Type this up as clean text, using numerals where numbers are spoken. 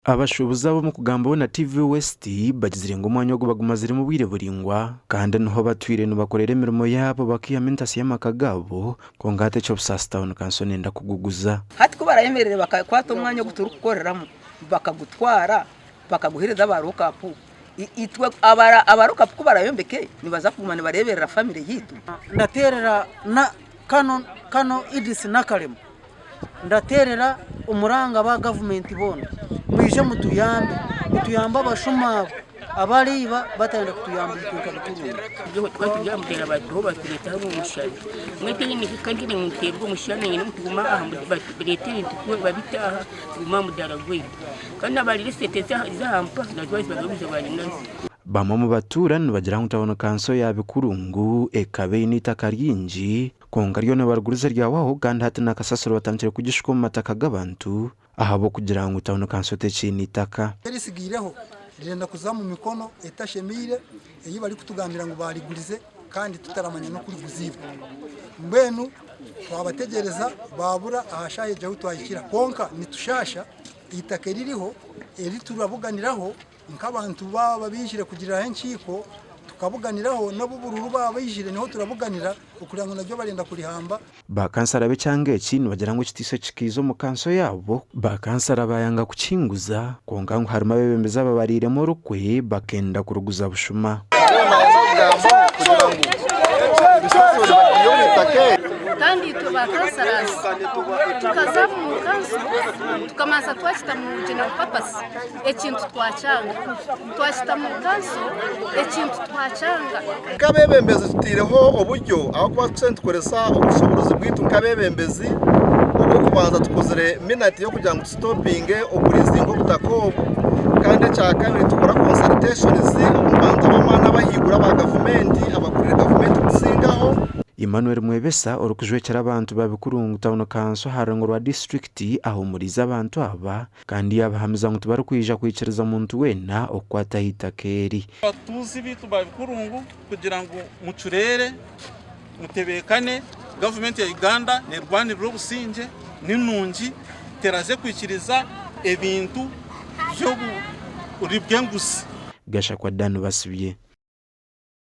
abashubuza bo mu kugamba na TV West bagizire ngo umwanya wo baguma ziri mu bwire buringwa kandi niho batwire no bakorera imirimo yabo bakiyamintasi y'amakagabo ko ngate cyo busasta on kansone nda kuguguza hati ko barayemerere bakakwata umwanya wo guturukoreramo bakagutwara bakaguhereza abarukapu itwe abarukapu ko barayombeke nibaza kugumana bareberera family yitu ndaterera na kano idisi nakalemo ndaterera umuranga ba government bono mwije mutuyamba abashuma abariba batanda kutuyamba ikintu biturunga byo twatujyambera abantu batureta mu mushari mwete nyine kandi ni mutebwo mushari nyine mutuguma ahambu barete ntikwe babitaha tuguma mudaragwe kandi abari resetete zahampa ndazwaje bagabiza bari nazi bamwe mu baturani bagira ngo utabona kanso yabikurungu ekabe n'itaka ryinji konga ryo nabaruguriza ryawaho kandi hati nakasasiro batantire kugishwa mu mataka g'abantu ahabo kugira ngo utabona kanso tecini itaka yarisigireho renda kuzamu mikono etashemire eyi bari kutugambira ngo barigurize kandi tutaramanya no kuri guzibwa mbenu twabategereza babura ahashaye jaho twayikira konka nitushasha itaka ririho eri turabuganiraho nk'abantu baba bijire kugira henkiko tukabuganiraho n'abubururu baba bijire niho turabuganira ukugira ngo nabyo barenda kurihamba bakansara be cyangwa ikintu bagira ngo kitise kikizo mu kanso yabo bakansara bayanga kukinguza konga ngo harimo abebembeza babarire mu rukwe bakenda kuruguza bushuma kandi tubakansarazi tukazamu mu kanso tukamanza twashita mu general purpose ekintu twashita mu kanso ekintu twacanga kabebembezi tutireho uburyo aho kwa tukoresa ubushobozi bwitu kabebembezi ubwo kubanza tukozere minute yo kugira ngo stopinge uburizingo butakobo kandi cya kabiri tukora consultations ubanza bamana bahigura ba government abakurira government gusingaho Emmanuel Mwebesa orukujwekera abantu babikurungu tawno kanso harangoro wa district aho muriza abantu aba kandi yabahamiza ngo tubaru kwija kwicereza umuntu wena okwata hitakeri tuzi bitu babikurungu kugira ngo mucurere mutebekane government ya Uganda ne Rwanda rubusinje ninungi teraze kwikiriza ebintu byo uribwengusi gasha kwa danu basubye